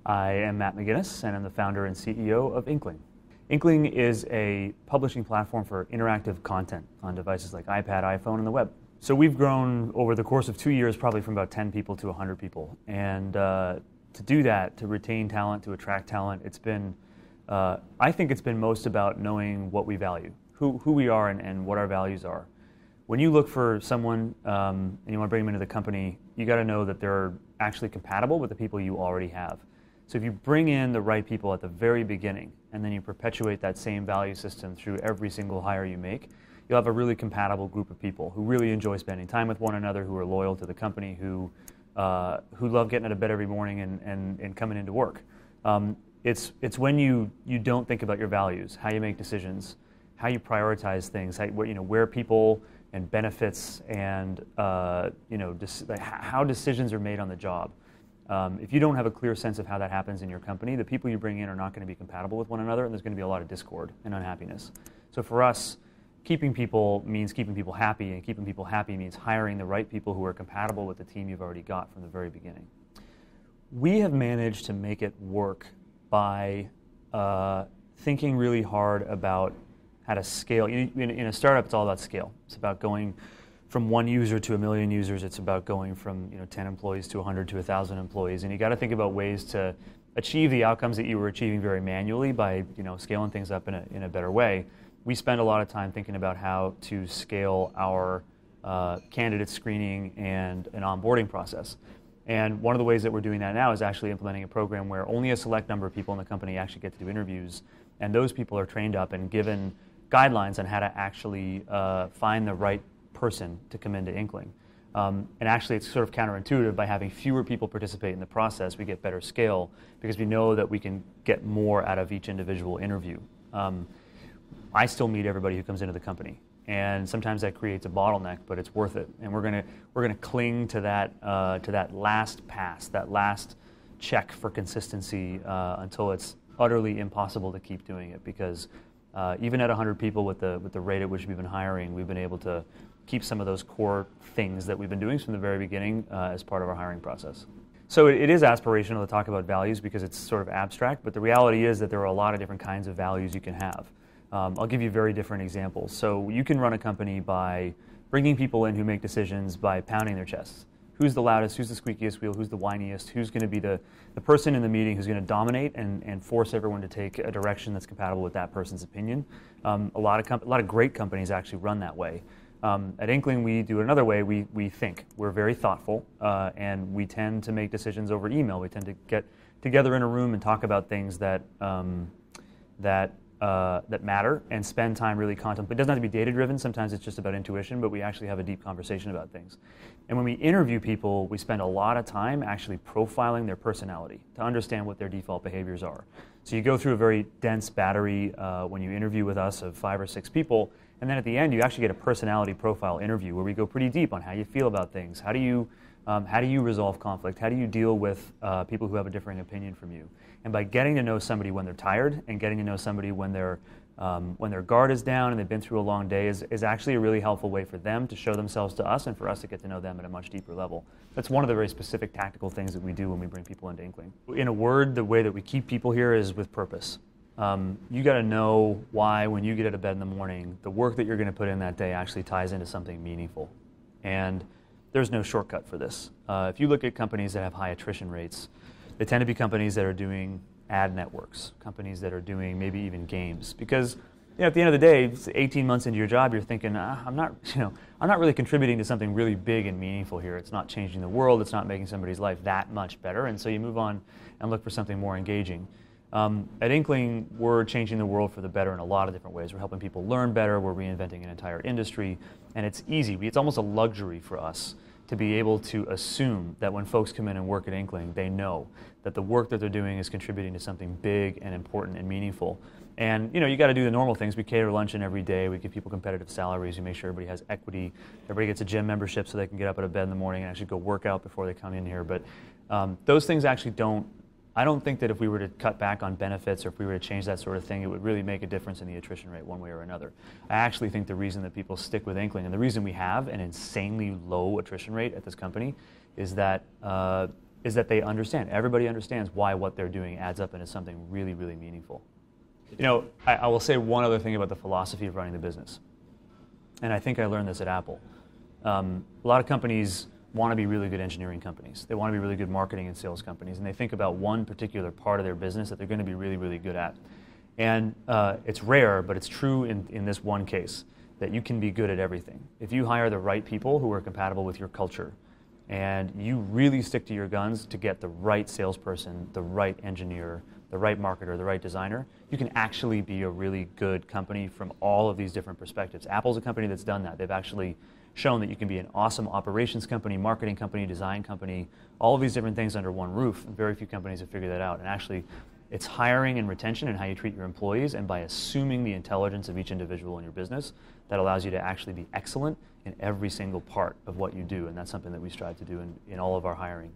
I am Matt MacInnis, and I'm the founder and CEO of Inkling. Inkling is a publishing platform for interactive content on devices like iPad, iPhone, and the web. So we've grown over the course of 2 years probably from about 10 people to 100 people. And to do that, to retain talent, to attract talent, it's been, I think it's been most about knowing what we value, who we are and what our values are. When you look for someone and you want to bring them into the company, you got to know that they're actually compatible with the people you already have. So if you bring in the right people at the very beginning and then you perpetuate that same value system through every single hire you make, you'll have a really compatible group of people who really enjoy spending time with one another, who are loyal to the company, who love getting out of bed every morning and coming into work. It's when you don't think about your values, how you make decisions, how you prioritize things, where people and benefits and how decisions are made on the job. If you don't have a clear sense of how that happens in your company, the people you bring in are not going to be compatible with one another, and there's going to be a lot of discord and unhappiness. So for us, keeping people means keeping people happy, and keeping people happy means hiring the right people who are compatible with the team you've already got from the very beginning. We have managed to make it work by thinking really hard about how to scale. In a startup, it's all about scale. It's about going from 1 user to 1 million users. It's about going from 10 employees to 100 to 1,000 employees. And you got to think about ways to achieve the outcomes that you were achieving very manually by scaling things up in a better way. We spend a lot of time thinking about how to scale our candidate screening and an onboarding process. And one of the ways that we're doing that now is actually implementing a program where only a select number of people in the company actually get to do interviews, and those people are trained up and given guidelines on how to actually find the right person to come into Inkling. And actually it's sort of counterintuitive. By having fewer people participate in the process, we get better scale because we know that we can get more out of each individual interview. I still meet everybody who comes into the company, and sometimes that creates a bottleneck, but it's worth it. And we're gonna cling to that last pass, that last check for consistency until it's utterly impossible to keep doing it, because even at 100 people with the rate at which we've been hiring, we've been able to keep some of those core things that we've been doing from the very beginning as part of our hiring process. So it is aspirational to talk about values because it's sort of abstract, but the reality is that there are a lot of different kinds of values you can have. I'll give you very different examples. So you can run a company by bringing people in who make decisions by pounding their chests. Who's the loudest, who's the squeakiest wheel, who's the whiniest, who's going to be the person in the meeting who's going to dominate and force everyone to take a direction that's compatible with that person's opinion. A lot of great companies actually run that way. At Inkling, we do it another way. We think. We're very thoughtful, and we tend to make decisions over email. We tend to get together in a room and talk about things that matter and spend time really contemplating. It doesn't have to be data-driven. Sometimes it's just about intuition, but we actually have a deep conversation about things. And when we interview people, we spend a lot of time actually profiling their personality to understand what their default behaviors are. So you go through a very dense battery when you interview with us of 5 or 6 people, and then at the end you actually get a personality profile interview where we go pretty deep on how you feel about things. How do you resolve conflict? How do you deal with people who have a differing opinion from you? And by getting to know somebody when they're tired and getting to know somebody when their guard is down and they've been through a long day is actually a really helpful way for them to show themselves to us and for us to get to know them at a much deeper level. That's one of the very specific tactical things that we do when we bring people into Inkling. In a word, the way that we keep people here is with purpose. You got to know why when you get out of bed in the morning, the work that you're going to put in that day actually ties into something meaningful. And there's no shortcut for this. If you look at companies that have high attrition rates, they tend to be companies that are doing ad networks, companies that are doing maybe even games. Because at the end of the day, 18 months into your job, you're thinking, I'm not really contributing to something really big and meaningful here. It's not changing the world. It's not making somebody's life that much better. And so you move on and look for something more engaging. At Inkling, we're changing the world for the better in a lot of different ways. We're helping people learn better. We're reinventing an entire industry. And it's easy. It's almost a luxury for us to be able to assume that when folks come in and work at Inkling, they know that the work that they're doing is contributing to something big and important and meaningful. And you got to do the normal things. We cater luncheon every day. We give people competitive salaries. We make sure everybody has equity. Everybody gets a gym membership so they can get up out of bed in the morning and actually go work out before they come in here. But those things actually I don't think that if we were to cut back on benefits or if we were to change that sort of thing, it would really make a difference in the attrition rate one way or another. I actually think the reason that people stick with Inkling and the reason we have an insanely low attrition rate at this company is that is that they understand. Everybody understands why what they're doing adds up into something really, really meaningful. You know, I will say one other thing about the philosophy of running the business. And I think I learned this at Apple. A lot of companies want to be really good engineering companies. They want to be really good marketing and sales companies, and they think about one particular part of their business that they're going to be really, really good at. And it's rare, but it's true in this one case, that you can be good at everything. If you hire the right people who are compatible with your culture, and you really stick to your guns to get the right salesperson, the right engineer, the right marketer, the right designer, you can actually be a really good company from all of these different perspectives. Apple's a company that's done that. They've actually shown that you can be an awesome operations company, marketing company, design company, all of these different things under one roof. And very few companies have figured that out. And actually, it's hiring and retention and how you treat your employees, and by assuming the intelligence of each individual in your business, that allows you to actually be excellent in every single part of what you do. And that's something that we strive to do in all of our hiring.